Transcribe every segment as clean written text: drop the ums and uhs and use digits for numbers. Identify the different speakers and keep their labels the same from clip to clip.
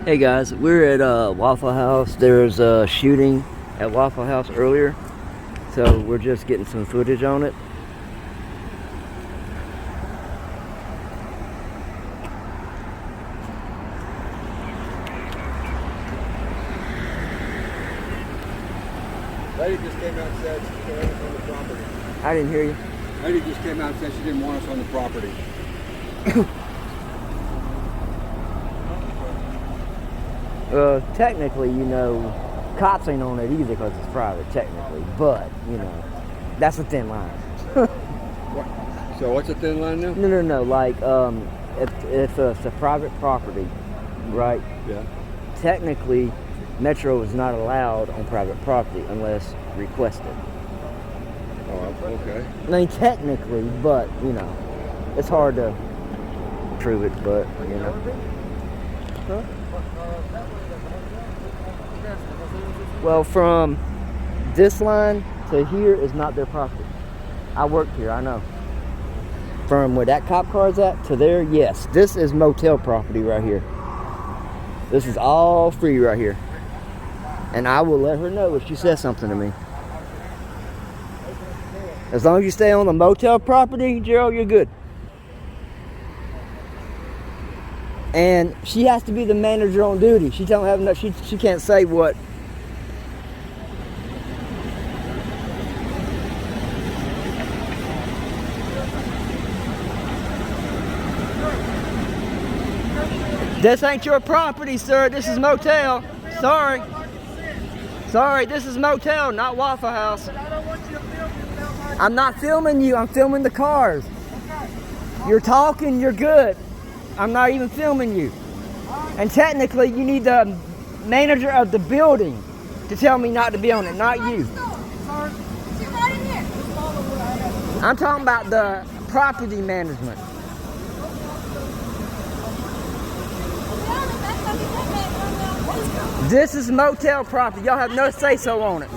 Speaker 1: Hey guys, we're at Waffle House. There was a shooting at Waffle House earlier, so we're just getting some footage on it.
Speaker 2: Lady just came out and said she didn't want us on the property.
Speaker 1: I didn't hear you.
Speaker 2: Lady just came out and said she didn't want us on the property.
Speaker 1: Technically, you know, cops ain't on it either because it's private, technically. But, you know, that's a thin line.
Speaker 2: What? So what's a thin line now?
Speaker 1: No. Like, if it's a private property, right?
Speaker 2: Yeah.
Speaker 1: Technically, Metro is not allowed on private property unless requested.
Speaker 2: Oh, okay.
Speaker 1: I mean, technically, but, you know, it's hard to prove it, but, you know. Huh? Well, from this line to here is not their property. I work here, I know. From where that cop car's at to there, yes. This is motel property right here. This is all free right here. And I will let her know if she says something to me. As long as you stay on the motel property, Gerald, you're good. And she has to be the manager on duty. She don't have enough. She can't say what. This ain't your property, sir. This is motel. Sorry. Sorry, this is motel, not Waffle House. I'm not filming you. I'm filming the cars. You're talking. You're good. I'm not even filming you. And technically, you need the manager of the building to tell me not to be on it, not you. I'm talking about the property management. This is motel property. Y'all have no say-so on it.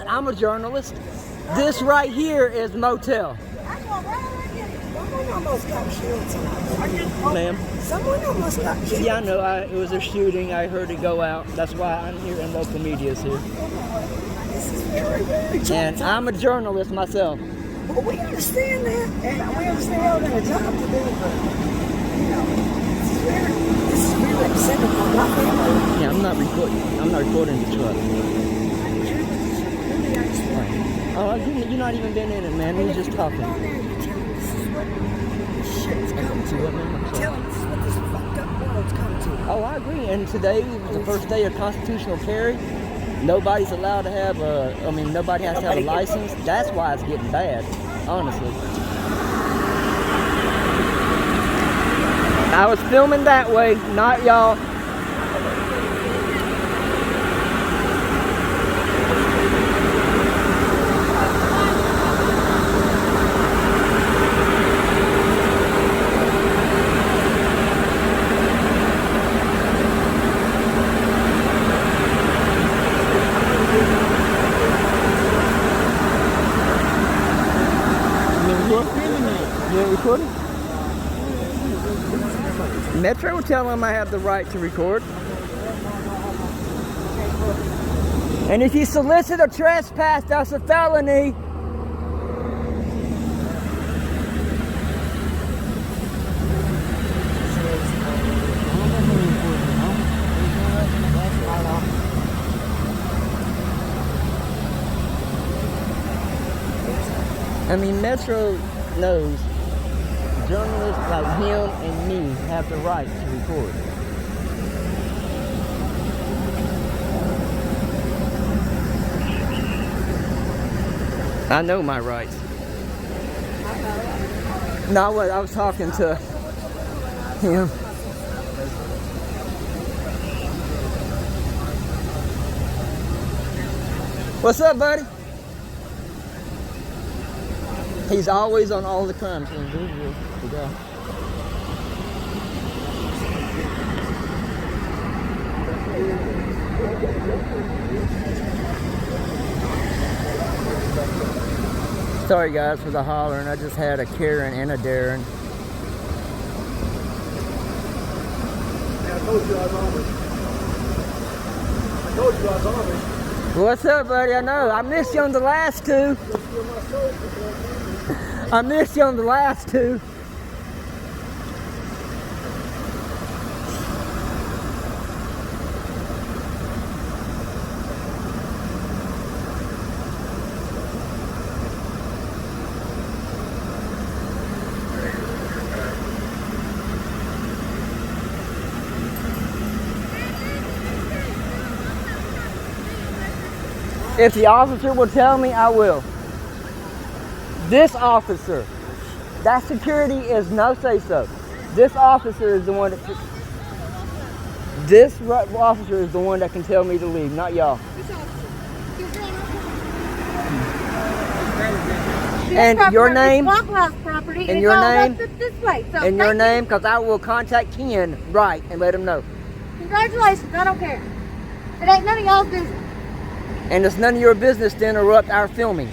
Speaker 1: I'm a journalist. This right here is motel.
Speaker 3: Someone almost got killed tonight.
Speaker 1: Ma'am?
Speaker 3: Someone almost got killed.
Speaker 1: Yeah, I know. It was a shooting. I heard it go out. That's why I'm here and local media's here.
Speaker 3: This is very, very tough.
Speaker 1: And I'm a journalist myself.
Speaker 3: Well, we understand that, and we understand y'all got a job to do, but, you know, this is very upsetting for my family.
Speaker 1: Yeah, I'm not recording the truck. Oh, you're not even been in it, man. We're just talking.
Speaker 3: Shit's come to. Tell them this is what this fucked up world's come to.
Speaker 1: Oh, I agree. And today was the first day of constitutional carry. Nobody's allowed to have nobody has to have a license. That's why it's getting bad, honestly. I was filming that way, not y'all. You recording? Metro will tell them I have the right to record. And if you solicit or trespass, that's a felony. I mean, Metro knows journalists like him and me have the right to record. I know my rights. No, I was talking to him. What's up, buddy? He's always on all the crimes. Sorry guys for the hollering. I just had a Karen and a Darren.
Speaker 2: told you I was on it. I told you I was on it.
Speaker 1: What's up, buddy? I know. I missed you on the last two. I missed you on the last two. If the officer will tell me, I will. This officer, that security is no say-so. This officer is the one that. This officer is the one that can tell me to leave, not y'all. And your name? And your name? And your name? Because I will contact Ken right and let him know.
Speaker 4: Congratulations, I don't care. It ain't none of y'all's business.
Speaker 1: And it's none of your business to interrupt our filming.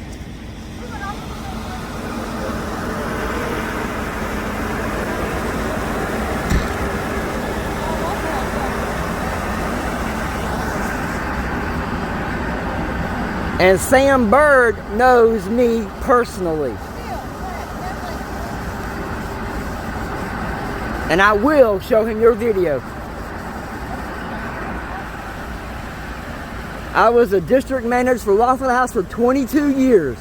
Speaker 1: And Sam Bird knows me personally. And I will show him your video. I was a district manager for Waffle House for 22 years.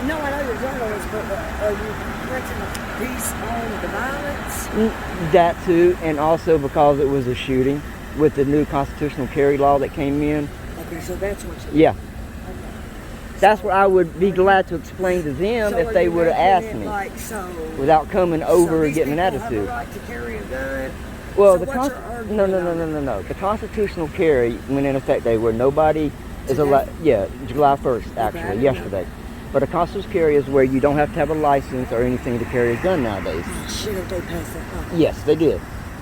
Speaker 3: No, I know you're journalists, but are you preaching a piece on the violence?
Speaker 1: That too, and also because it was a shooting with the new constitutional carry law that came in.
Speaker 3: Okay, so that's what you're
Speaker 1: Yeah. That's what I would be glad to explain to them if they would have asked me
Speaker 3: like, so,
Speaker 1: without coming over and getting an
Speaker 3: Have
Speaker 1: attitude.
Speaker 3: a right to carry a gun.
Speaker 1: Well,
Speaker 3: So
Speaker 1: the
Speaker 3: what's your argument
Speaker 1: no. The constitutional carry went in effect day where nobody is allowed. Yeah, July 1st actually, yesterday. But a constitutional carry is where you don't have to have a license or anything to carry a gun nowadays.
Speaker 3: Shit, if they pass that law.
Speaker 1: Yes, they did.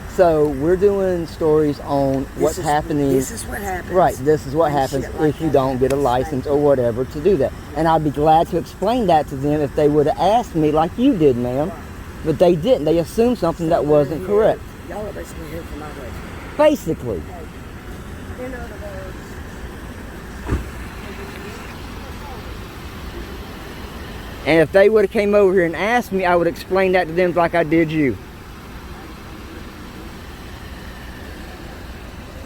Speaker 1: So we're doing stories on what's happening.
Speaker 3: This is what happens.
Speaker 1: Right, this is what
Speaker 3: And
Speaker 1: happens
Speaker 3: shit like
Speaker 1: if you
Speaker 3: that
Speaker 1: don't get a
Speaker 3: happens.
Speaker 1: license or whatever to do that. And I'd be glad to explain that to them if they would have asked me like you did, ma'am. But they didn't. They assumed something that wasn't correct.
Speaker 3: Y'all are basically here for my way.
Speaker 1: Basically.
Speaker 3: In other words,
Speaker 1: And if they would have came over here and asked me, I would explain that to them like I did you.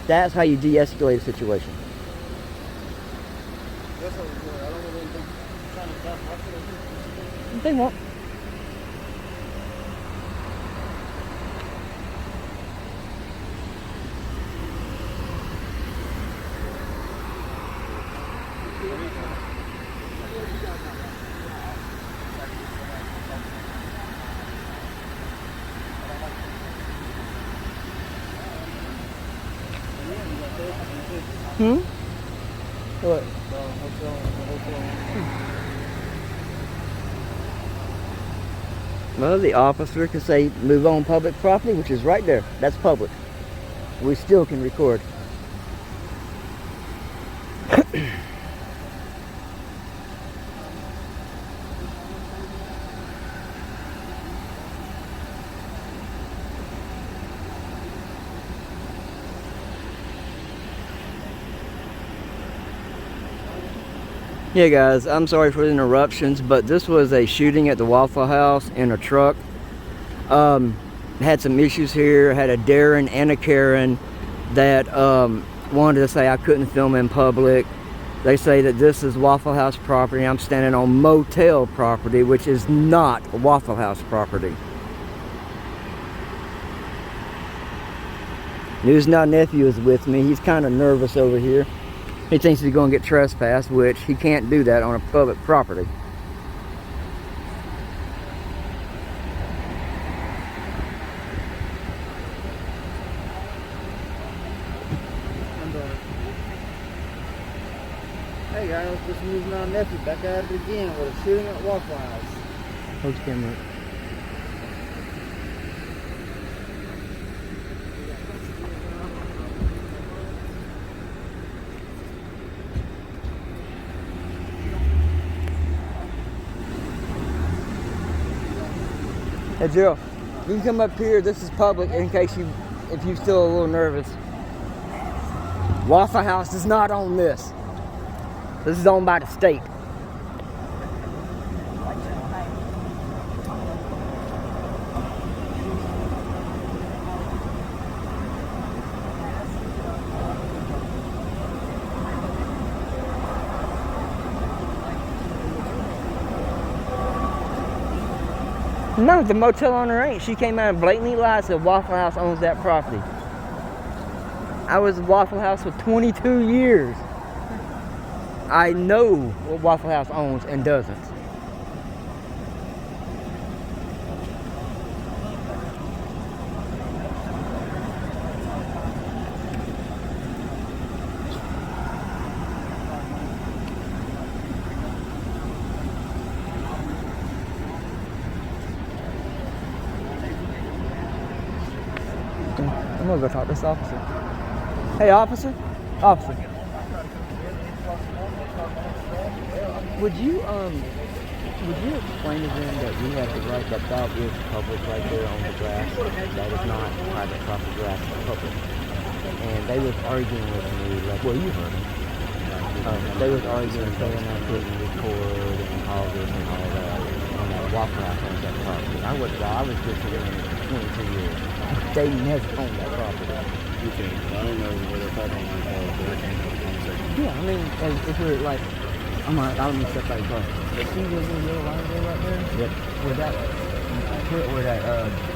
Speaker 1: That's how you de-escalate a situation. They won't. What? Well, the officer can say move on public property, which is right there. That's public. We still can record. Yeah guys, I'm sorry for the interruptions, but this was a shooting at the Waffle House in a truck. Had some issues here, had a Darren and a Karen that wanted to say I couldn't film in public. They say that this is Waffle House property. I'm standing on motel property, which is not Waffle House property. News Now nephew is with me. He's kind of nervous over here. He thinks he's going to get trespassed, which he can't do that on a public property. Hey guys, just News Now nephew back at it again with a shooting at Waffle House. Hold the camera up. Hey, Jill, you can come up here. This is public in case if you're still a little nervous. Waffle House is not on this. This is owned by the state. No, the motel owner ain't. She came out and blatantly lied, said Waffle House owns that property. I was at Waffle House for 22 years. I know what Waffle House owns and doesn't. I'm gonna go talk to this officer. Hey, officer. Officer. Would you explain to them that we have the right, that is public right there on the grass? That is not private property grass, it's public. And they was arguing with me, like, well, you heard them. They was arguing saying I couldn't record and all this and all that. And that Waffle House owns that property. I was just here for 22 years. They never owned that property.
Speaker 2: Okay, I don't know where they're talking on call, but I can't have a conversation.
Speaker 1: Yeah, I mean, if we're like, I'm like, I don't need to step out of the car. But see where the little line there right there?
Speaker 2: Yep.
Speaker 1: Where that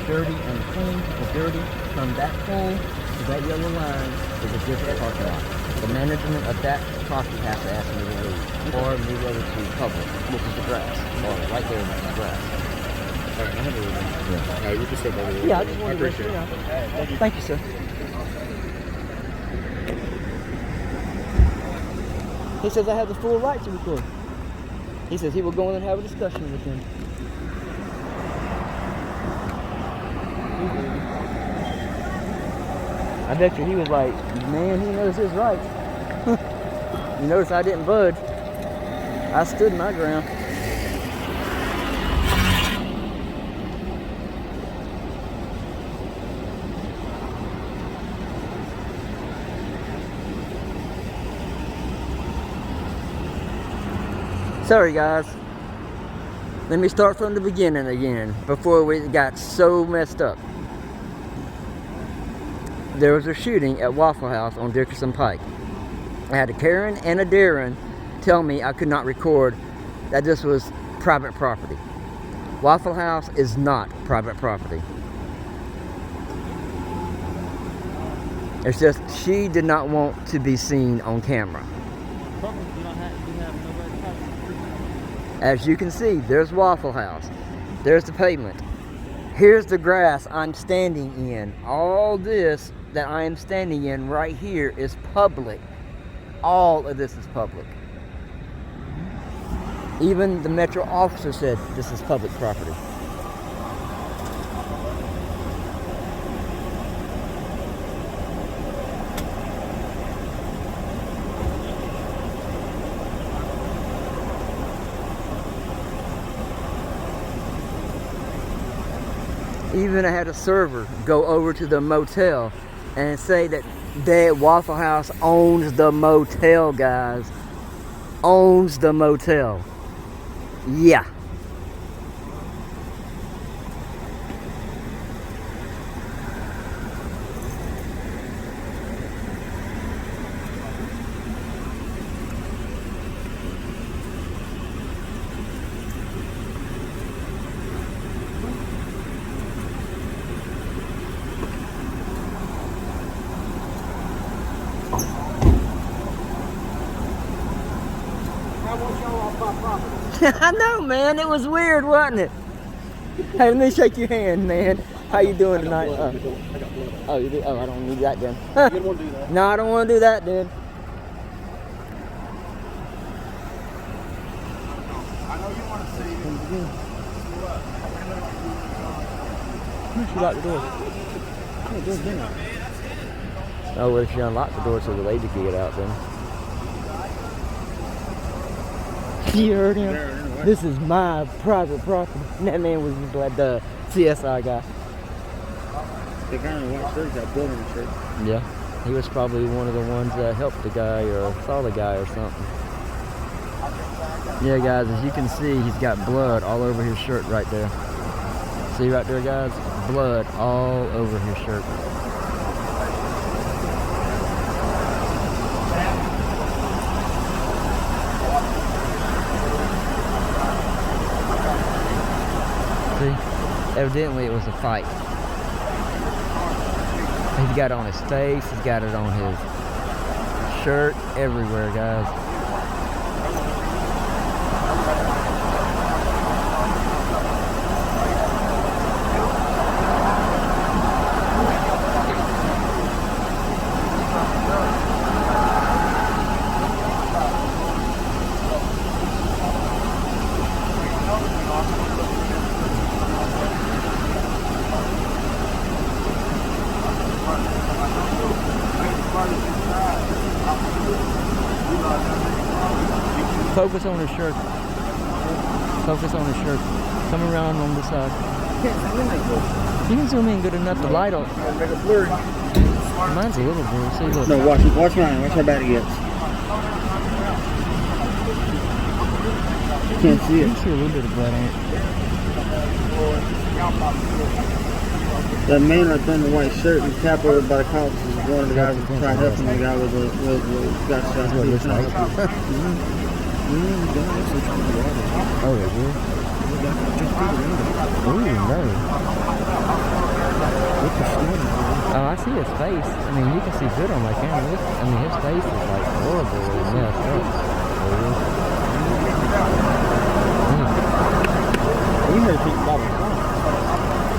Speaker 1: dirty and clean, the dirty from that clean to that yellow line is a different parking lot. The management of that property has to ask me to leave or move over to public, which is the grass. Or right there is the grass.
Speaker 2: All right, I have a little bit. Yeah. You can step over there.
Speaker 1: Yeah, I just wanted to
Speaker 2: appreciate it.
Speaker 1: Thank you, sir. He says I have the full right to record. He says he will go in and have a discussion with him. I bet you he was like, man, he knows his rights. You notice I didn't budge. I stood my ground. Sorry guys, let me start from the beginning again before we got so messed up. There was a shooting at Waffle House on Dickerson Pike. I had a Karen and a Darren tell me I could not record, that this was private property. Waffle House is not private property. It's just she did not want to be seen on camera. As you can see, there's Waffle House. There's the pavement. Here's the grass I'm standing in. All this that I am standing in right here is public. All of this is public. Even the Metro officer said this is public property. Even I had a server go over to the motel and say that Waffle House owns the motel, guys. Owns the motel. Yeah. I know, man. It was weird, wasn't it? Hey, let me shake your hand, man. How you doing tonight? Oh, you do? Oh, I don't need that then.
Speaker 2: You don't want to do that.
Speaker 1: No, I don't want to do that then.
Speaker 2: I know you want to see it.
Speaker 1: She locked the door. Oh, door's down. Oh, well, if she unlocked the door so the lady could get out then. You heard him?
Speaker 2: There, anyway.
Speaker 1: This is my private property. And that man was just like the CSI guy.
Speaker 2: The guy in the white shirt got blood on his shirt.
Speaker 1: Yeah. He was probably one of the ones that helped the guy or saw the guy or something. Yeah, guys, as you can see, he's got blood all over his shirt right there. See right there, guys? Blood all over his shirt. See? Evidently it was a fight. He's got it on his face, he's got it on his shirt, everywhere, guys. Focus on his shirt. Focus on his shirt. Come around on the side. You can zoom in good enough to light on.
Speaker 2: Make it blurry.
Speaker 1: Mine's a little blurry. See, look.
Speaker 2: No, watch mine. Watch how bad it gets. You can't see
Speaker 1: You
Speaker 2: it.
Speaker 1: can see a little bit of blood on it.
Speaker 2: That man right there in the white shirt and cap over by the cops is one of the guys who tried helping the guy with the got shot.
Speaker 1: That's what it looks like. Oh, is it? Ooh, no. Oh, I see his face. I mean, you can see good on my camera. Look, I mean, his face is like horrible and messed up.
Speaker 2: We heard people about it.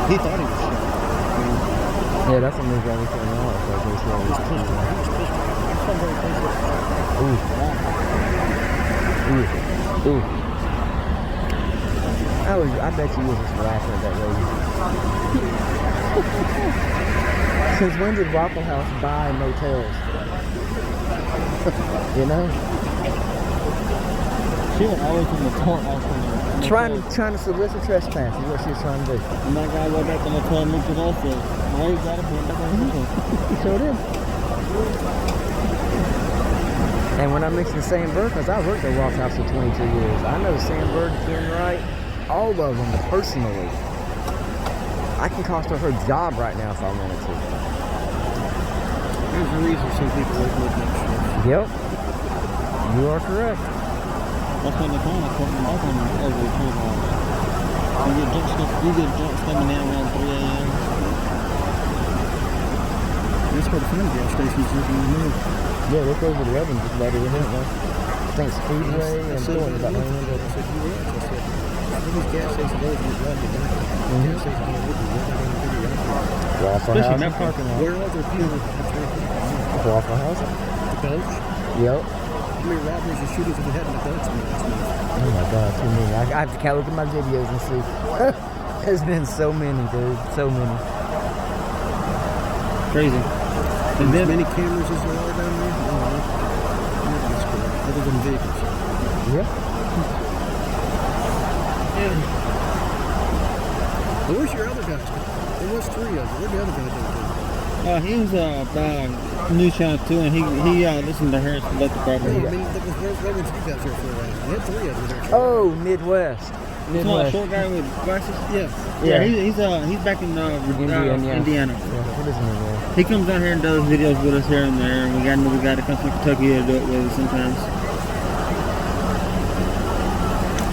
Speaker 2: He thought he was shot.
Speaker 1: Yeah, that's what moves everything on. So I guess Ooh. Ooh. I bet you was just laughing at that lady. Since when did Waffle House buy motels? You know?
Speaker 2: She went always in the courthouse.
Speaker 1: Trying to solicit trespass is what she was trying to do.
Speaker 2: And that guy went back to the motel and looked at us and waved at him and went back on the motel.
Speaker 1: He sure did. And when I mentioned Sam Bird, because I worked at Waffle House for 22 years, I know Sam Bird, Ken Wright, all of them personally. I can cost her job right now if I wanted to.
Speaker 2: There's a reason some people work with that shit.
Speaker 1: Yep. You are correct.
Speaker 2: That's when they call it putting back on over the courthouse. You get drunk coming down around 3 a.m. That's where the fun gas stations is in the middle.
Speaker 1: Yeah, look over the oven just about everything. I think Speedway and Thornton about
Speaker 2: I said, these gas stations over here, gas stations over
Speaker 1: Waffle
Speaker 2: especially
Speaker 1: House.
Speaker 2: in that parking lot. Where are there people?
Speaker 1: Waffle House.
Speaker 2: The coach?
Speaker 1: Yep.
Speaker 2: How many robberies and shootings have we had in the coach last month?
Speaker 1: Oh my God, too many. I have to look at my videos and see. There's been so many, dude. So many.
Speaker 2: Crazy. And then many cameras as there are down there? No, that's cool. Other than vehicles.
Speaker 1: Yeah.
Speaker 2: Well, where's your other guys? There was 3 of them. Where'd the other guys go? He was by News Channel 2, and he listened to her and left the property.
Speaker 1: Yeah.
Speaker 2: I mean, where would you guys there for a while? We had 3 of them there.
Speaker 1: Oh, Midwest.
Speaker 2: You know a short guy with glasses? Yeah.
Speaker 1: Yeah.
Speaker 2: He's back in Indiana.
Speaker 1: Yeah, what is Indiana?
Speaker 2: He comes down here and does videos with us here and there. And we got another guy that comes from Kentucky to do it with us sometimes.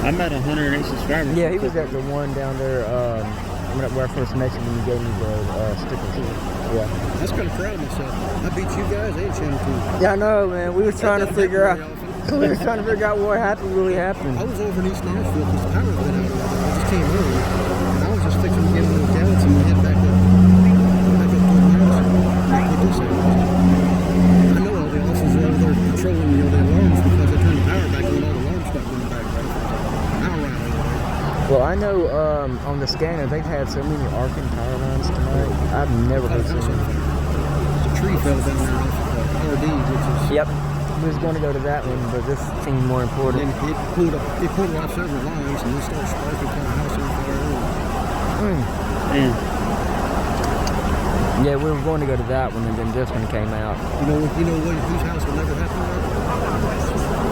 Speaker 2: I'm at 108 subscribers.
Speaker 1: Yeah, he was at the one down there where I first met you when you gave me the stickers. Yeah.
Speaker 2: That's kind of proud of myself. I beat you guys and Channel 2.
Speaker 1: Yeah, I know, man. We were trying to figure out. We were trying to figure out what really happened.
Speaker 2: I was over in East Nashville because the power was been out. I just came early. And I was just fixing to get into the galaxy and head back up to Madison. I know all the officers are over there patrolling the alarms because they turned the power back on, all the alarms stopped going back right. Now right over there.
Speaker 1: Well, I know on the scanner they've had so many arcing power lines tonight. I've never heard so many.
Speaker 2: The tree fell down there off RD, which is
Speaker 1: Yep. We was going to go to that one, but this seemed more important.
Speaker 2: And it pulled off several lines and then started sparking, kind of house on fire.
Speaker 1: Mm. Yeah, we were going to go to that one, and then this one came out.
Speaker 2: You know what? Whose house will never happen?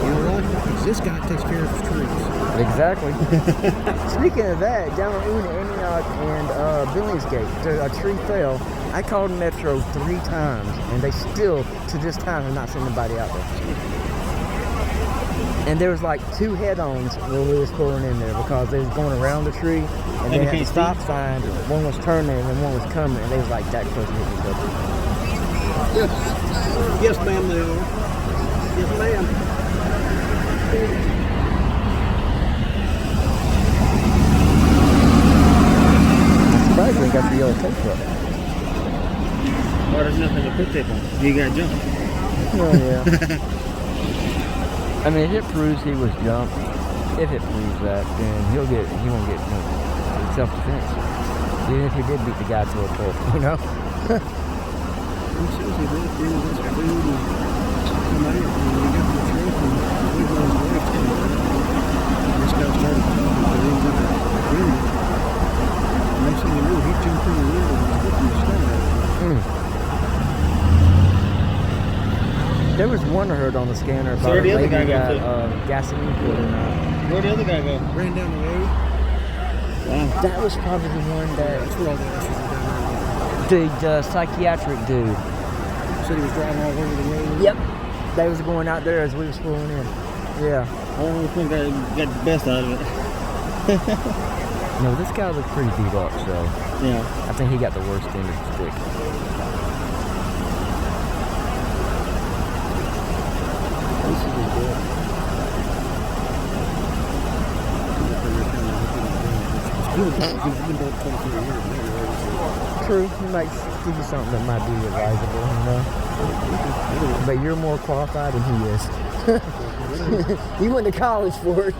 Speaker 2: You know what? Because this guy takes care of his trees.
Speaker 1: Exactly. Speaking of that, down on Antioch and Billingsgate, a tree fell. I called Metro 3 times, and they still, to this time, have not seen anybody out there. And there was like 2 head-ons when we was pulling in there because they was going around the tree, and they had the stop sign. One was turning, and one was coming, and they was like that close to hit each other.
Speaker 2: Yes, ma'am, they are. Yes, ma'am.
Speaker 1: Surprised they got the yellow tape up.
Speaker 5: Well, there's nothing to put tape on. You got jump.
Speaker 1: Oh, yeah. I mean, if it proves he was jumped, if it proves that, then he won't get self-defense. Even if he did beat the guy to a pulp, you know?
Speaker 2: He says he walked in with his food and come out and we got the truck and we got his wife too. This guy started talking to him with the window. Next thing you know, he jumped in the window and was looking to start.
Speaker 1: There was one I heard on the scanner about
Speaker 5: So where'd the
Speaker 1: a
Speaker 5: other
Speaker 1: lady
Speaker 5: guy go
Speaker 1: got gasoline poured in her.
Speaker 5: Where'd the other guy go?
Speaker 2: Ran down the road.
Speaker 5: Wow.
Speaker 1: That was probably the one that
Speaker 2: That's where all the issues were down
Speaker 1: the psychiatric dude.
Speaker 2: there. Said he was driving all over the road.
Speaker 1: Yep. They was going out there as we was pulling in. Yeah.
Speaker 5: I don't think I got the best out of it.
Speaker 1: No, this guy looked pretty beat up, so
Speaker 5: Yeah.
Speaker 1: I think he got the worst end of the stick.
Speaker 2: This is his boy. He's been doing 23 years.
Speaker 1: True, he might give you something that might be advisable, you know? But you're more qualified than he is. He went to college for it.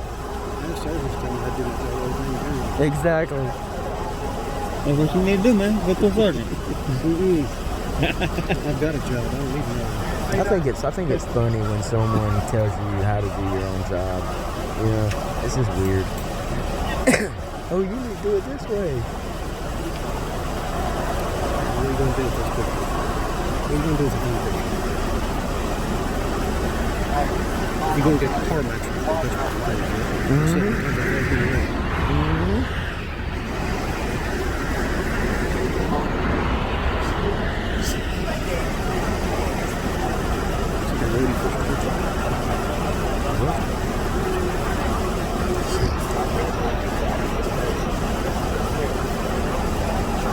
Speaker 1: Exactly.
Speaker 5: That's what you need to do, man. Go to a sergeant.
Speaker 2: I've got a job. I don't need to know.
Speaker 1: I think it's funny when someone tells you how to do your own job. You know, it's just weird. Oh, you need to do it this way.
Speaker 2: What are you going to do with this picture? What are you going to do with the picture? You're going to get the car match.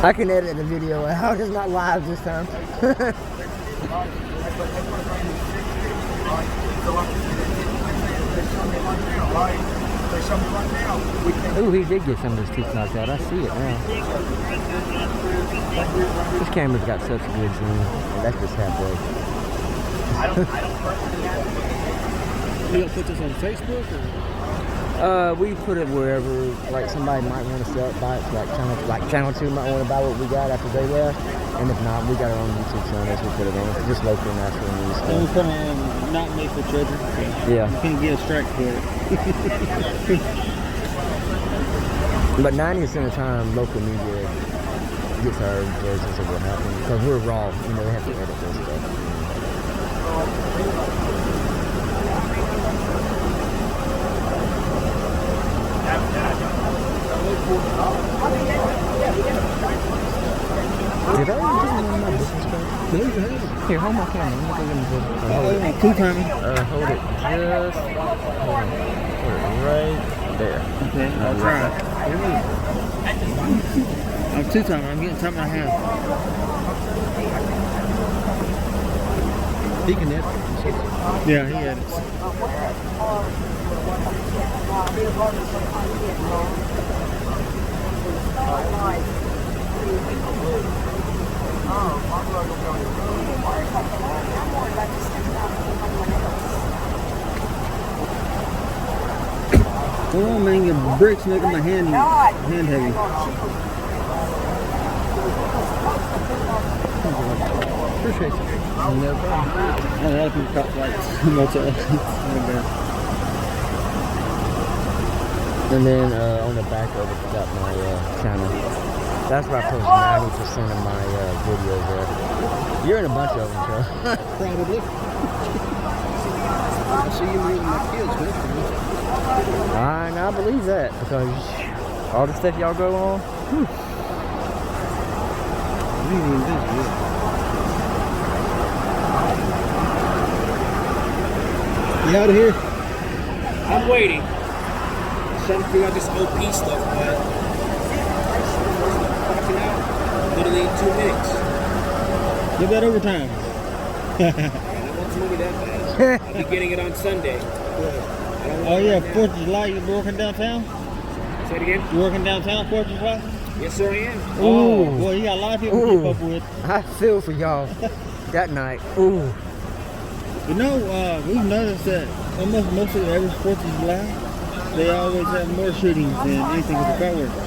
Speaker 1: I can edit the video out. It's not live this time. Ooh, he did get some of his teeth knocked out. I see it now. This camera's got such a good zoom. And that's just halfway.
Speaker 2: You gonna put this on Facebook or?
Speaker 1: We put it wherever, like somebody might want to sell it, buy it. Like Channel 2 might want to buy what we got after they left. And if not, we got our own YouTube channel. So we put it on. It's just local Nashville news
Speaker 5: And we
Speaker 1: stuff.
Speaker 5: put on not made for children.
Speaker 1: Yeah.
Speaker 5: You can't get a strike for it.
Speaker 1: But 90% of the time, local media gets our versions of what happened. Because we're raw. You know, they have to edit this stuff. Did I even give him my business card?
Speaker 2: No, you haven't.
Speaker 1: Here, hold my camera. Let me go get him the business card. Hold it.
Speaker 5: Two-timing.
Speaker 1: Hold it just. Hold it right there.
Speaker 5: Okay, I'll try. I'm two-timing. I'm getting something I have.
Speaker 2: He can edit.
Speaker 5: Yeah, he edits. Come on, man, your bricks making my hand heavy.
Speaker 2: Appreciate you.
Speaker 1: No problem.
Speaker 2: A lot of people cop lights. Motel.
Speaker 1: And then on the back of it, got my channel. That's where I post 90% of my videos at. You're in a bunch of them, bro.
Speaker 2: Probably. I see you moving my kids, man.
Speaker 1: I believe that because all the stuff y'all go on. Whew.
Speaker 2: We ain't even busy yet. You out of here?
Speaker 5: I'm waiting. Trying to figure out this OP stuff, but walking out literally in 2 minutes.
Speaker 2: Give that overtime.
Speaker 5: I don't want to move that bad. I'll be getting it on Sunday.
Speaker 2: Oh yeah, 4th of July, you working downtown?
Speaker 5: Say it again?
Speaker 2: You working downtown 4th of July?
Speaker 5: Yes, sir, I am.
Speaker 2: Oh, boy, you got a lot of people to keep up with.
Speaker 1: I feel for y'all that night. Ooh.
Speaker 2: You know, we've noticed that almost most of every 4th of July, they always have more shootings than anything with the fireworks.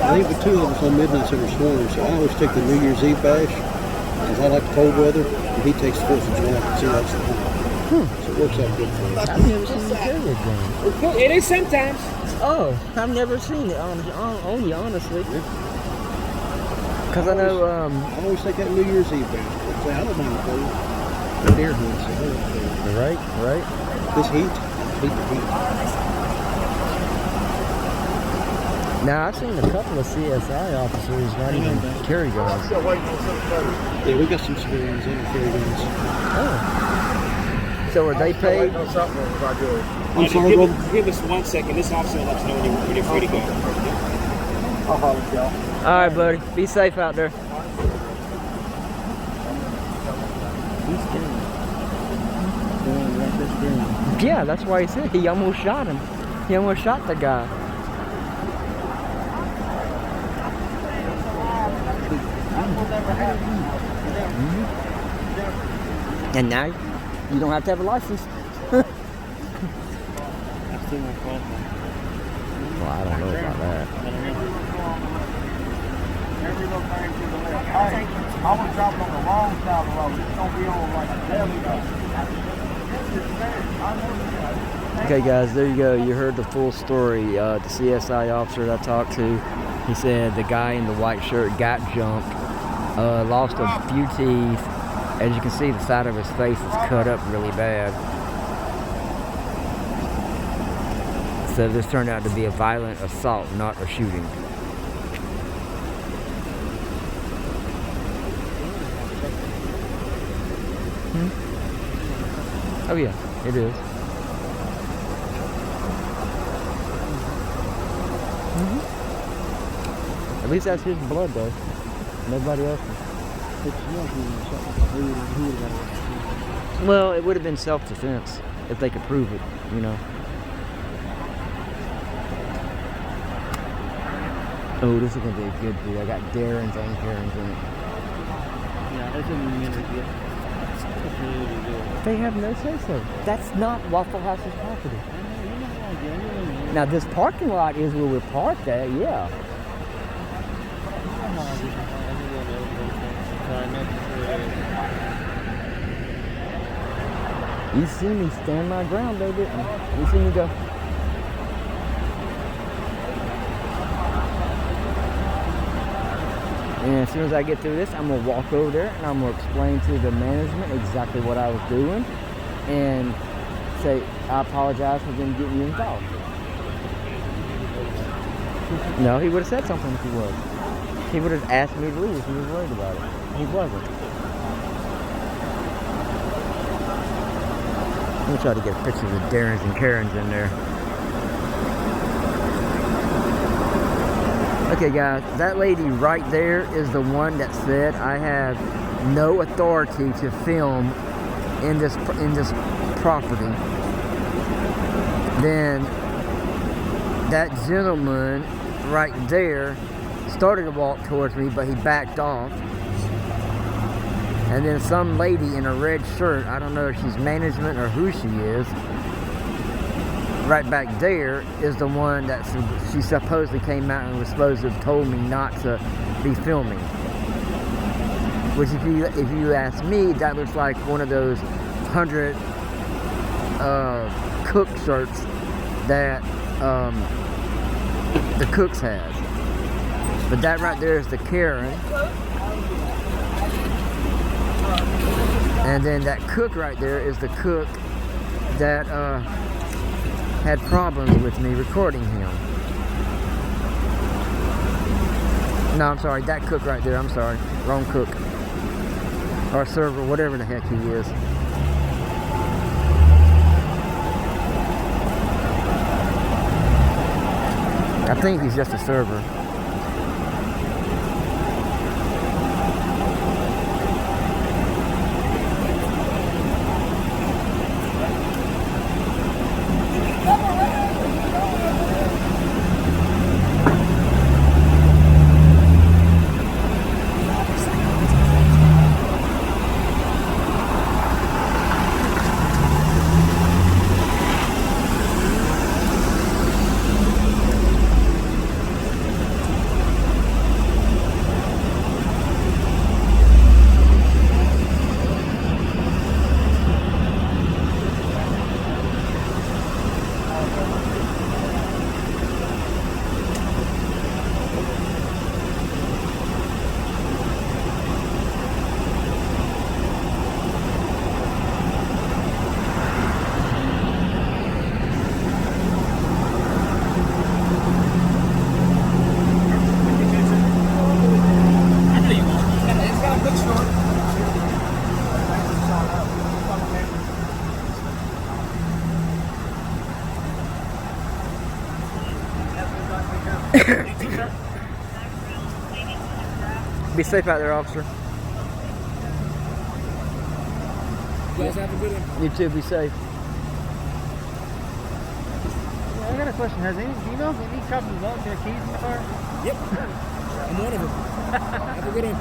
Speaker 2: I think the two of us on Midnight Center Swarm, so I always take the New Year's Eve bash, because I like the cold weather, and he takes the 4th of July, so that's the thing. So it works out good for us.
Speaker 1: I've never seen the period game.
Speaker 5: It is sometimes.
Speaker 1: Oh, I've never seen it on you, honestly. Because I know,
Speaker 2: I always take that New Year's Eve bash. I don't mind the cold. The deer hunts, so I don't care.
Speaker 1: right.
Speaker 2: This heat, beat the heat.
Speaker 1: Now, I've seen a couple of CSI officers not even carry guns.
Speaker 2: Yeah, we got some civilians in the carry guns.
Speaker 1: Oh. So are they paid?
Speaker 2: I'm sorry, brother.
Speaker 5: Give us 1 second. This officer will let you know when you're free to go.
Speaker 2: I'll holler at y'all.
Speaker 1: All right, buddy. Be safe out there. Yeah, that's why he said he almost shot him. He almost shot the guy. And now you don't have to have a license. Well, I don't know about that.
Speaker 2: I was dropping on the wrong side of the road. It's going to be on like a
Speaker 1: Okay, guys, there you go. You heard the full story. The CSI officer that I talked to, he said the guy in the white shirt got jumped, lost a few teeth. As you can see, the side of his face is cut up really bad. So this turned out to be a violent assault, not a shooting. Oh yeah, it is. At least that's his blood though. Nobody else's. Well, it would have been self-defense if they could prove it, you know. Oh, this is gonna be a good video. I got Darren's and Karen's in it.
Speaker 2: Yeah, that's in the minute yet.
Speaker 1: They have no say-so. That's not Waffle House's property. Now, this parking lot is where we're parked at, yeah. You see me stand my ground, though, didn't you? You see me go. And as soon as I get through this, I'm going to walk over there and I'm going to explain to the management exactly what I was doing and say, I apologize for them getting you involved. No, he would have said something if he was. He would have asked me to leave if he was worried about it. He wasn't. Let me try to get a picture of the Darrens and Karens in there. Okay guys, that lady right there is the one that said I have no authority to film in this property. Then that gentleman right there started to walk towards me, but he backed off. And then some lady in a red shirt, I don't know if she's management or who she is, right back there is the one that she supposedly came out and was supposed to have told me not to be filming. Which, if you ask me, that looks like one of those 100 cook shirts that the Cooks has. But that right there is the Karen. And then that cook right there is the cook that had problems with me recording him. No, I'm sorry, that cook right there, I'm sorry. Wrong cook. Or server, whatever the heck he is. I think he's just a server. Be safe out there, officer.
Speaker 5: You guys have a good one.
Speaker 1: You too, be safe.
Speaker 2: I got a question. Do you know if any cops involved their keys in the car?
Speaker 5: Yep. I'm one of them. Have a good one.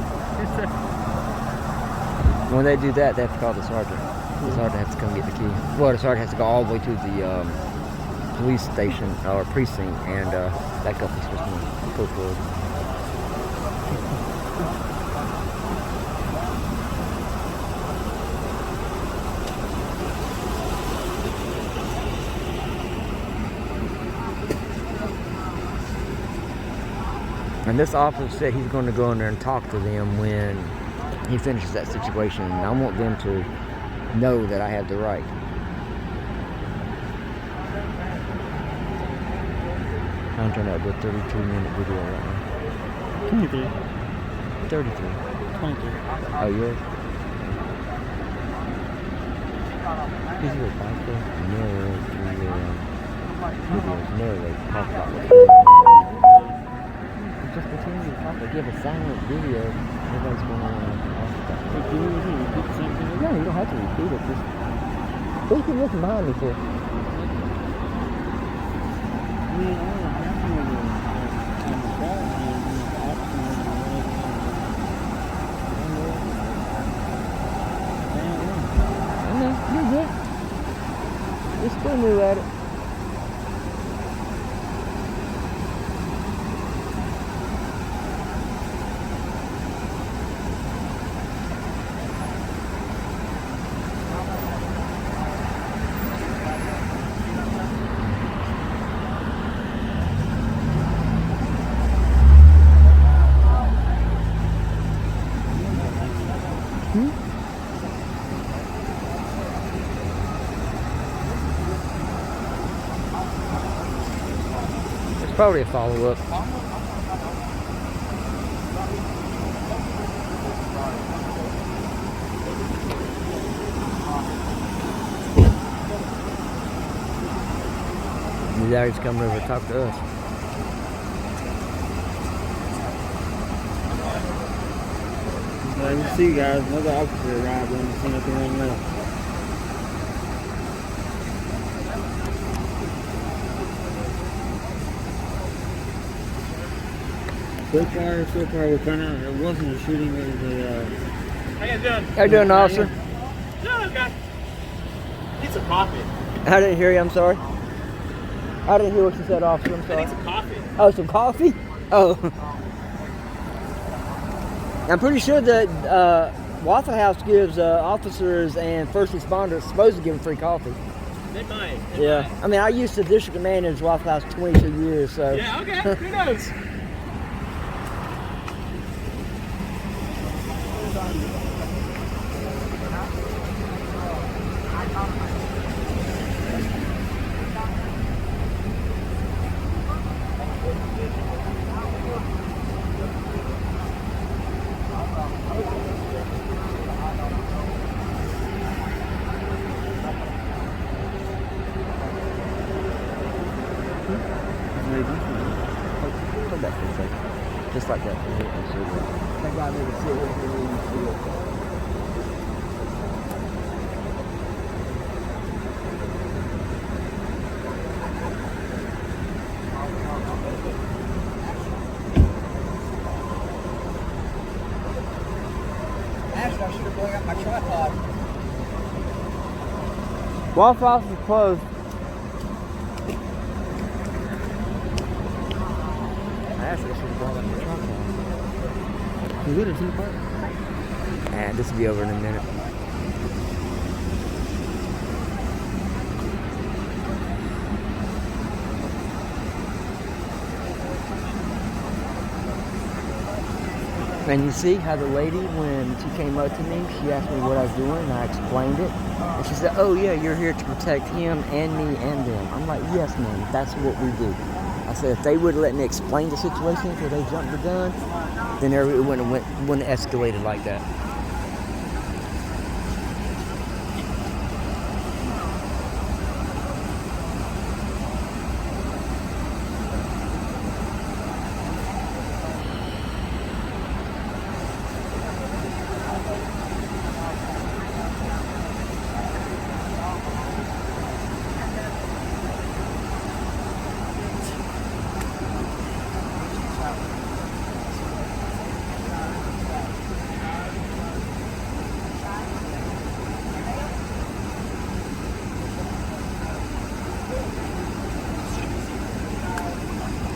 Speaker 1: When they do that, they have to call the sergeant. The sergeant has to come get the key. Well, the sergeant has to go all the way to the police station or precinct and back up and switch to the code. And this officer said he's going to go in there and talk to them when he finishes that situation. And I want them to know that I have the right. I'm trying to do a 32-minute video right now.
Speaker 2: 23.
Speaker 1: 33.
Speaker 2: 23.
Speaker 1: Oh, yours? Is it a biker? Narrate videos. Narrate. Talk about what just continue to talk or give a silent video. Everybody's going to want to ask about it.
Speaker 2: Can you repeat the same thing?
Speaker 1: No, you don't have to repeat it. Just, what you looking behind me for? I know, you're good. You're still new at it. Probably a follow-up. These guys coming over to talk to us.
Speaker 2: Glad to see you guys. Another officer arrived when you see nothing wrong now. So far, we're kind of, it wasn't a shooting, it was a,
Speaker 5: How you doing?
Speaker 1: How you doing, officer?
Speaker 5: No, guy. He's a profit.
Speaker 1: I didn't hear you, I'm sorry. I didn't hear what you said, officer. I'm
Speaker 5: I
Speaker 1: sorry.
Speaker 5: need some coffee.
Speaker 1: Oh, some coffee? Oh. I'm pretty sure that Waffle House gives officers and first responders supposed to give them free coffee.
Speaker 5: They might.
Speaker 1: Yeah. I mean, I used to district manage Waffle House 22 years, so.
Speaker 5: Yeah, okay. Who knows?
Speaker 1: Hold that for a second. Just like that. That guy made a sit with me. Actually, I should have brought out my tripod. Waffle House is closed. Actually, I should have brought out my tripod. You good? It's in the park. And this will be over in a minute. And you see how the lady, when she came up to me, she asked me what I was doing, and I explained it. And she said, oh yeah, you're here to protect him and me and them. I'm like, yes ma'am, that's what we do. I said, if they would have let me explain the situation until they jumped the gun, then it wouldn't have escalated like that.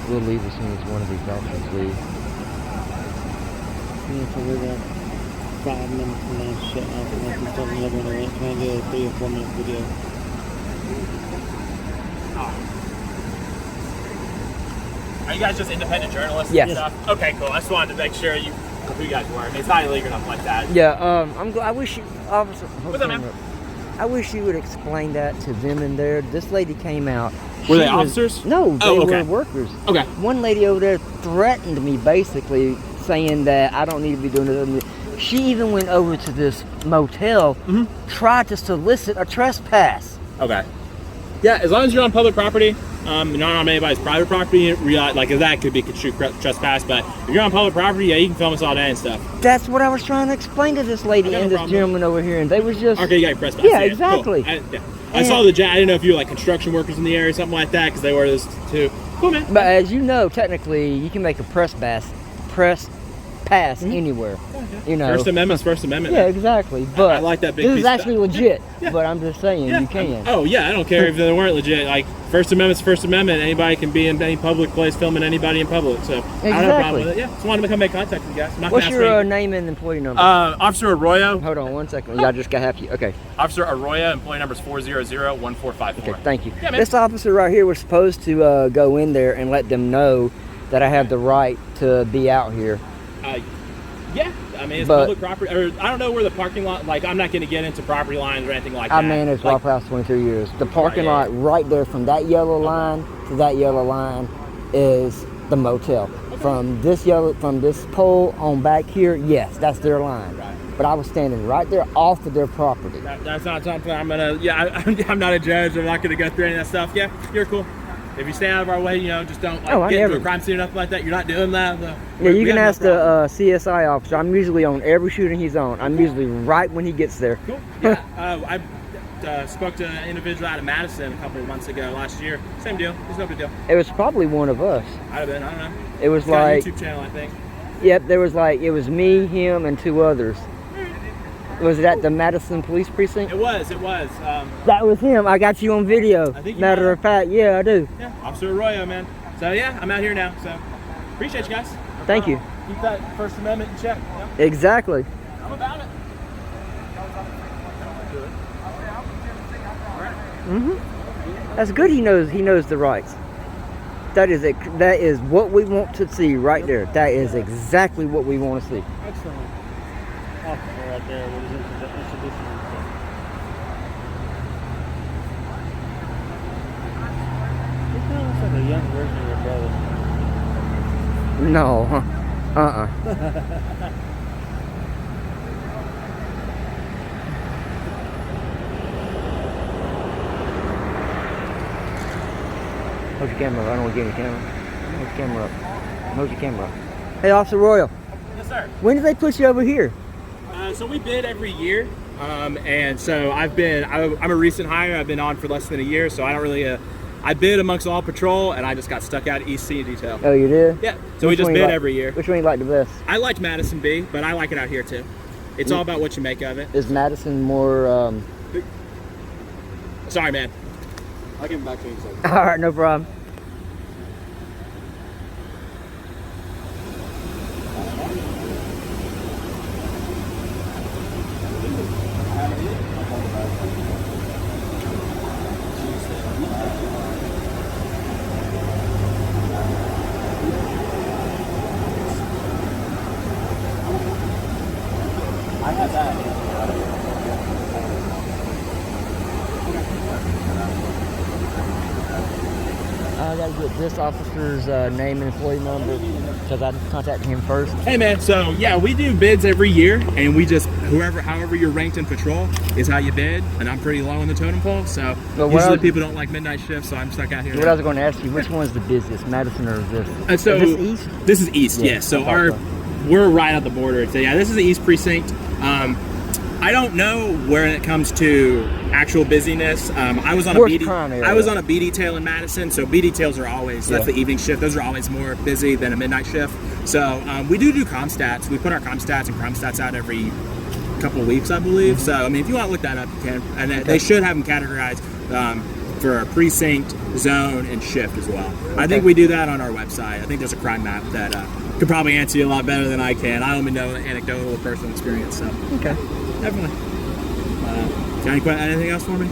Speaker 1: We'll leave as soon as one of these officers leave.
Speaker 2: Yeah, so we're about 5 minutes and then shut off and then start another one. Can I do a 3 or 4 minute video?
Speaker 5: Are you guys just independent journalists
Speaker 1: Yes.
Speaker 5: and stuff? Okay, cool. I just wanted to make sure who you guys were. I mean, it's not illegal or nothing like that.
Speaker 1: Yeah, I wish you, officer.
Speaker 5: What's up, man?
Speaker 1: I wish you would explain that to them in there. This lady came out.
Speaker 5: Were they
Speaker 1: She was-
Speaker 5: officers?
Speaker 1: No, they
Speaker 5: Oh, okay.
Speaker 1: were workers.
Speaker 5: Okay.
Speaker 1: One lady over there threatened me, basically saying that I don't need to be doing this. She even went over to this motel, tried to solicit a trespass.
Speaker 5: Okay. Yeah, as long as you're on public property, not on anybody's private property, like that could be construed trespass. But if you're on public property, yeah, you can film us all day and stuff.
Speaker 1: That's what I was trying to explain to this lady
Speaker 5: Okay, no
Speaker 1: and this
Speaker 5: problem.
Speaker 1: gentleman over here, and they was just.
Speaker 5: Okay, you got your press pass.
Speaker 1: Yeah, exactly.
Speaker 5: Cool. I saw the I didn't know if you were like construction workers in the area or something like that because they wear this too. Cool, man.
Speaker 1: But as you know, technically, you can make a press pass anywhere. You know.
Speaker 5: First Amendment's First Amendment.
Speaker 1: Yeah, exactly. But
Speaker 5: I like that big
Speaker 1: this
Speaker 5: piece
Speaker 1: is
Speaker 5: of
Speaker 1: actually
Speaker 5: stuff.
Speaker 1: legit.
Speaker 5: Yeah.
Speaker 1: But I'm just saying,
Speaker 5: Yeah.
Speaker 1: you can.
Speaker 5: Oh yeah, I don't care if they weren't legit. Like First Amendment's First Amendment. Anybody can be in any public place filming anybody in public. So I don't have a problem with it. Yeah, just wanted to come make contact with you guys. I'm not
Speaker 1: What's
Speaker 5: gonna
Speaker 1: your
Speaker 5: ask
Speaker 1: name and employee number?
Speaker 5: Officer Arroyo.
Speaker 1: Hold on 1 second. I just got happy. Okay.
Speaker 5: Officer Arroyo. Employee number is 400-1454.
Speaker 1: Okay. Thank you.
Speaker 5: Yeah, man.
Speaker 1: This officer right here was supposed to go in there and let them know that I have the right to be out here.
Speaker 5: Yeah, I mean, it's
Speaker 1: But-
Speaker 5: public property. Or I don't know where the parking lot. Like, I'm not going to get into property lines or anything like
Speaker 1: I
Speaker 5: that.
Speaker 1: managed
Speaker 5: like,
Speaker 1: Waffle House 23 years. The parking
Speaker 5: yeah.
Speaker 1: lot right there from that yellow line to that yellow line is the motel. From this pole on back here, yes, that's their line.
Speaker 5: Right.
Speaker 1: But I was standing right there off of their property.
Speaker 5: That's not something I'm gonna. Yeah, I'm not a judge. I'm not gonna go through any of that stuff. Yeah, you're cool. If you stay out of our way, just don't get into a crime scene or nothing like that. You're not doing that.
Speaker 1: Yeah, you can ask the CSI officer. I'm usually on every shooting he's on. I'm usually right when he gets there.
Speaker 5: Cool. Yeah, I spoke to an individual out of Madison a couple of months ago last year. Same deal. It's no big deal.
Speaker 1: It was probably one of us.
Speaker 5: I'd have been. I don't know.
Speaker 1: It was
Speaker 5: He's got a
Speaker 1: like,
Speaker 5: YouTube channel, I think.
Speaker 1: yep, there was it was me, him, and 2 others. Was it at the Madison Police Precinct?
Speaker 5: It was.
Speaker 1: That was him. I got you on video.
Speaker 5: I think you
Speaker 1: Matter
Speaker 5: got
Speaker 1: of fact, yeah, I do.
Speaker 5: Yeah, Officer Arroyo, man. So yeah, I'm out here now. So appreciate you guys.
Speaker 1: Thank you.
Speaker 5: Keep that First Amendment in check. You know?
Speaker 1: Exactly.
Speaker 5: I'm about it.
Speaker 1: That's good. He knows the rights. That is what we want to see right there. That is exactly what we want to see.
Speaker 2: Excellent officer right there with his introduction. He kind of looks like a young version of your brother.
Speaker 1: No. Hold your camera up. I don't want to get any camera. Hold your camera up. Hold your camera up. Hey, Officer Royal.
Speaker 5: Yes, sir.
Speaker 1: When did they put you over here?
Speaker 5: So we bid every year, and so I'm a recent hire. I've been on for less than a year, so I don't really. I bid amongst all patrol, and I just got stuck out at East C detail.
Speaker 1: Oh, you did?
Speaker 5: Yeah. So we just bid every year.
Speaker 1: Which one you like the best?
Speaker 5: I liked Madison B, but I like it out here too. It's all about what you make of it.
Speaker 1: Is Madison more?
Speaker 5: Sorry, man.
Speaker 2: I'll give him back to you in a second.
Speaker 1: All right, no problem.
Speaker 5: I had that.
Speaker 1: I gotta get this officer's name and employee number because I contacted him first.
Speaker 5: Hey man, so yeah, we do bids every year, and we just however you're ranked in patrol is how you bid, and I'm pretty low in the totem pole, so usually people don't like midnight shifts, so I'm stuck out here.
Speaker 1: What I was going to ask you, which one's the busiest, Madison or is this?
Speaker 5: So
Speaker 1: is this east?
Speaker 5: This is east,
Speaker 1: Yeah,
Speaker 5: yes. So
Speaker 1: okay.
Speaker 5: we're right at the border. So yeah, this is the East Precinct. I don't know where it comes to actual busyness. I was on a
Speaker 1: Worst crime area.
Speaker 5: I was on a B detail in Madison, so B details are always that's the evening shift. Those are always more busy than a midnight shift. So we do com stats. We put our com stats and crime stats out every couple of weeks, I believe. So I mean, if you want to look that up, you can. And they should have them categorized for precinct, zone, and shift as well. I think we do that on our website. I think there's a crime map that could probably answer you a lot better than I can. I only know anecdotal personal experience. So
Speaker 1: Okay.
Speaker 5: definitely. Anything else for me?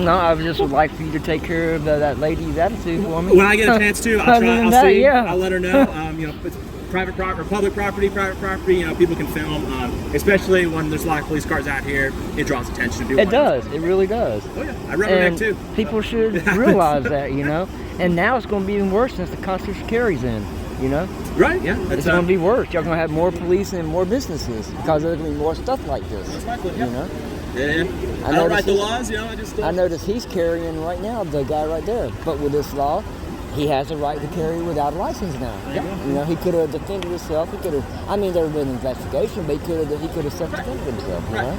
Speaker 1: No, I just would like for you to take care of that lady's attitude for me.
Speaker 5: When I get a chance to, I'll try. I'll
Speaker 1: that,
Speaker 5: see.
Speaker 1: yeah.
Speaker 5: I'll let her know. You know, it's private property or public property, private property. You know, people can film, especially when there's a lot of police cars out here. It draws attention to people.
Speaker 1: It does. It really does.
Speaker 5: Oh yeah, I run it back too.
Speaker 1: People should realize that, you know. And now it's going to be even worse since the constitutional carry's in, you know.
Speaker 5: Right? Yeah.
Speaker 1: It's going to be worse. You're going to have more police and more businesses because there's going to be more stuff like this.
Speaker 5: Exactly.
Speaker 1: You know.
Speaker 5: Yeah. I don't write the laws. You know, I
Speaker 1: notice he's carrying right now, the guy right there. But with this law, he has a right to carry without a license now.
Speaker 5: Yeah.
Speaker 1: You know, he could have defended himself. He could have. I mean, there would have been an investigation, but he could have self-defended himself. You know,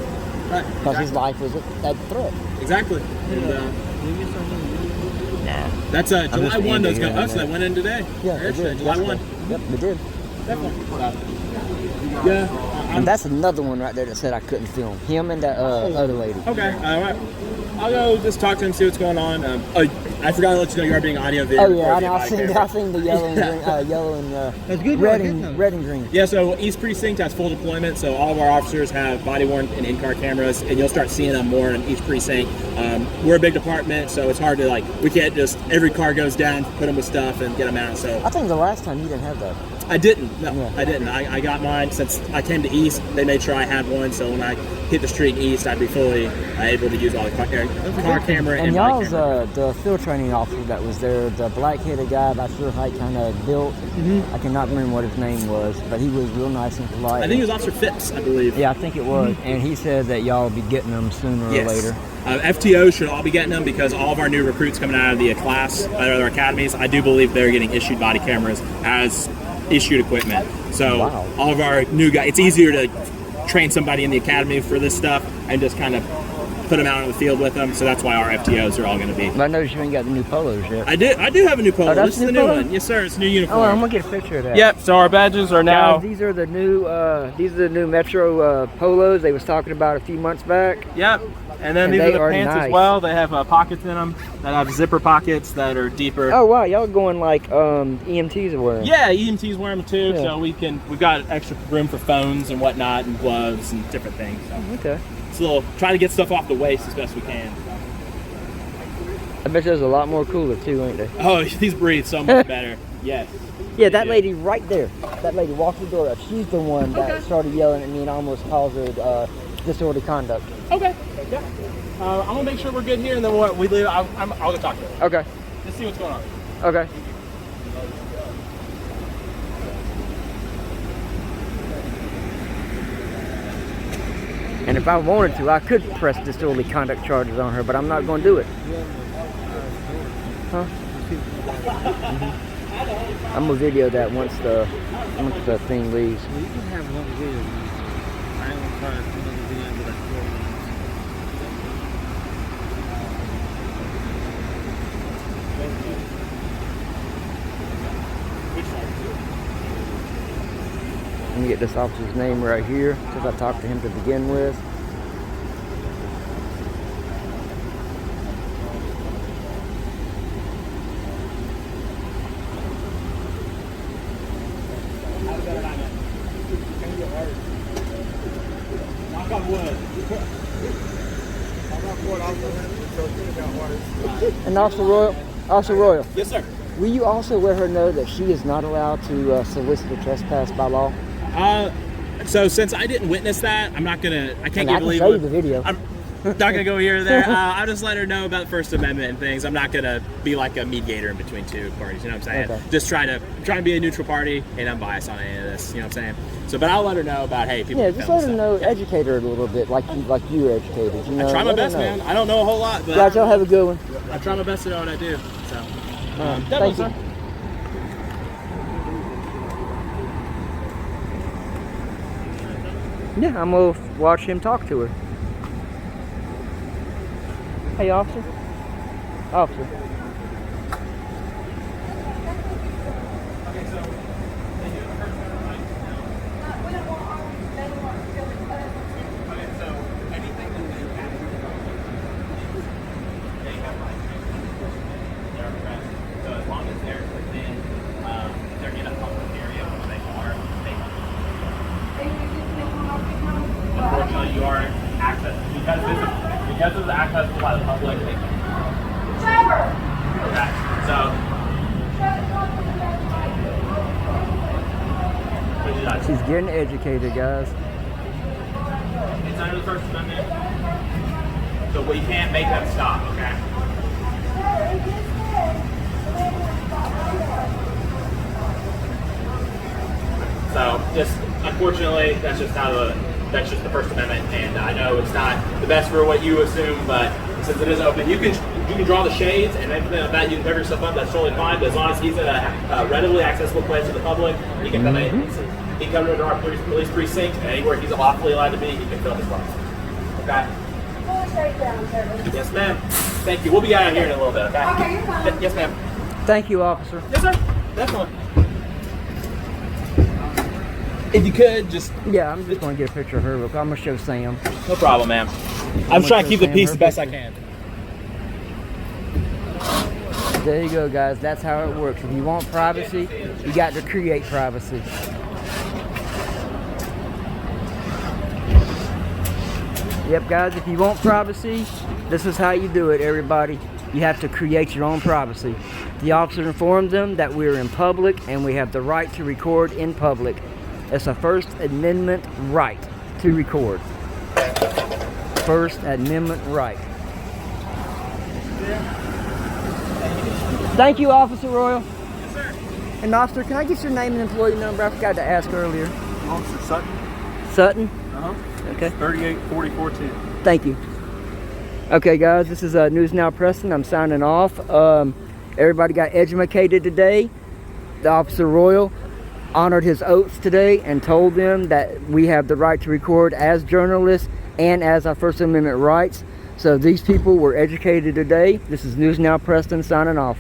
Speaker 5: Right.
Speaker 1: because his life was at threat.
Speaker 5: Exactly. And,
Speaker 1: Nah.
Speaker 5: that's July 1. Those go.
Speaker 1: ending
Speaker 5: So that went in today.
Speaker 1: Yeah, they did.
Speaker 5: July 1.
Speaker 1: Yep, they did.
Speaker 5: Definitely. Yeah.
Speaker 1: And that's another one right there that said I couldn't film. Him and that other lady.
Speaker 5: Okay. All right. I'll go just talk to him, see what's going on. I forgot to let you know you are being audio video.
Speaker 1: Oh yeah, I've seen the yellow and green,
Speaker 2: That's good,
Speaker 1: red
Speaker 2: right?
Speaker 1: and red and green.
Speaker 5: Yeah, so East Precinct has full deployment, so all of our officers have body-worn and in-car cameras, and you'll start seeing them more in each precinct. We're a big department, so it's hard to, we can't just, every car goes down, put them with stuff, and get them out, so.
Speaker 1: I think the last time you didn't have that.
Speaker 5: I didn't, no,
Speaker 1: Yeah.
Speaker 5: I didn't. I got mine since I came to East. They made sure I had one, so when I hit the street in East, I'd be fully able to use all the car camera
Speaker 1: And
Speaker 5: and body
Speaker 1: y'all's
Speaker 5: camera.
Speaker 1: the field training officer that was there, the black-headed guy about your height, kind of built. I cannot remember what his name was, but he was real nice and polite.
Speaker 5: I think it was Officer Phipps, I believe.
Speaker 1: Yeah, I think it was. And he said that y'all will be getting them sooner or later.
Speaker 5: FTO should all be getting them because all of our new recruits coming out of the class, our academies, I do believe they're getting issued body cameras as issued equipment. So all of our new guys, it's easier to train somebody in the academy for this stuff and just kind of put them out in the field with them. So that's why our FTOs are all going to be.
Speaker 1: But I noticed you ain't got the new polos yet.
Speaker 5: I do have a new polo.
Speaker 1: Oh, that's
Speaker 5: This is the
Speaker 1: new
Speaker 5: new
Speaker 1: polo?
Speaker 5: one. Yes, sir. It's a new uniform.
Speaker 1: Oh, I'm gonna get a picture of that.
Speaker 5: Yep. So our badges are now.
Speaker 1: Guys, these are the new Metro polos they was talking about a few months back.
Speaker 5: Yep. And then
Speaker 1: And
Speaker 5: these
Speaker 1: they
Speaker 5: are the
Speaker 1: are
Speaker 5: pants
Speaker 1: nice.
Speaker 5: as well. They have pockets in them that have zipper pockets that are deeper.
Speaker 1: Oh wow, y'all going like EMTs are wearing.
Speaker 5: Yeah, EMTs wear them too,
Speaker 1: Yeah.
Speaker 5: so we've got extra room for phones and whatnot, and gloves and different things. So
Speaker 1: Okay.
Speaker 5: it's a little try to get stuff off the waist as best we can.
Speaker 1: I bet there's a lot more cooler too, ain't they?
Speaker 5: Oh, these breathe so much better. Yes.
Speaker 1: Yeah, that lady right there. That lady walked the door up. She's the one that started yelling at me and almost caused her disorderly conduct.
Speaker 5: Okay. Yeah. I'm gonna make sure we're good here, and then we leave. I'll go talk to her.
Speaker 1: Okay.
Speaker 5: Let's see what's going on.
Speaker 1: Okay. And if I wanted to, I could press disorderly conduct charges on her, but I'm not going to do it. Huh? I'm gonna video that once the thing leaves.
Speaker 2: Well, you can have one video. I ain't gonna try another video with like 4 minutes.
Speaker 1: Let me get this officer's name right here, because I talked to him to begin with.
Speaker 5: Knock on wood.
Speaker 1: And Officer Royal,
Speaker 5: Yes, sir.
Speaker 1: will you also let her know that she is not allowed to solicit a trespass by law?
Speaker 5: So since I didn't witness that, I can't
Speaker 1: And I
Speaker 5: give
Speaker 1: can
Speaker 5: leave.
Speaker 1: show you the video.
Speaker 5: I'm not gonna go here or there. I'll just let her know about the First Amendment and things. I'm not gonna be like a mediator in between two parties. You know what I'm saying?
Speaker 1: Okay.
Speaker 5: Just try to be a neutral party and unbiased on any of this. You know what I'm saying? So, but I'll let her know about people.
Speaker 1: Yeah, just let her know, educate her a little bit, like you were educated. You know,
Speaker 5: I try my
Speaker 1: let her
Speaker 5: best,
Speaker 1: know.
Speaker 5: man. I don't know a whole lot, but
Speaker 1: Guys, y'all have a good one.
Speaker 5: I try my best to know what I do. So,
Speaker 1: Thank
Speaker 5: definitely,
Speaker 1: you.
Speaker 5: sir.
Speaker 1: Yeah, I'm gonna watch him talk to her. Hey, officer. Officer.
Speaker 5: Unfortunately, you are access because of the access by the public.
Speaker 4: Trevor!
Speaker 5: Okay, so
Speaker 1: She's getting educated, guys.
Speaker 5: it's under the First Amendment, so we can't make them stop. Okay. So just unfortunately, that's just the First Amendment, and I know it's not the best for what you assume, but since it is open, you can draw the shades, and then that you can cover yourself up. That's totally fine. But as long as he's in a readily accessible place to the public, he can come in. He can come into our police precinct, and anywhere he's lawfully allowed to be, he can film his license. Okay.
Speaker 4: Pull straight down, Trevor.
Speaker 5: Yes, ma'am. Thank you. We'll be out here in a little bit. Okay.
Speaker 4: Okay, you're fine.
Speaker 5: Yes, ma'am.
Speaker 1: Thank you, officer.
Speaker 5: Yes, sir. Definitely. If you could just.
Speaker 1: Yeah, I'm just gonna get a picture of her real quick. I'm gonna show Sam.
Speaker 5: No problem, ma'am. I'm trying to keep the peace the best I can.
Speaker 1: There you go, guys. That's how it works. If you want privacy, you got to create privacy. Yep, guys, if you want privacy, this is how you do it, everybody. You have to create your own privacy. The officer informed them that we're in public and we have the right to record in public. It's a First Amendment right to record. First Amendment right. Thank you, Officer Royal.
Speaker 5: Yes, sir.
Speaker 1: And officer, can I get your name and employee number? I forgot to ask earlier.
Speaker 2: Officer Sutton.
Speaker 1: Sutton?
Speaker 2: Uh-huh.
Speaker 1: Okay.
Speaker 2: 384410.
Speaker 1: Thank you. Okay, guys, this is News Now Preston. I'm signing off. Everybody got educated today. The Officer Royal honored his oaths today and told them that we have the right to record as journalists and as our First Amendment rights. So these people were educated today. This is News Now Preston signing off.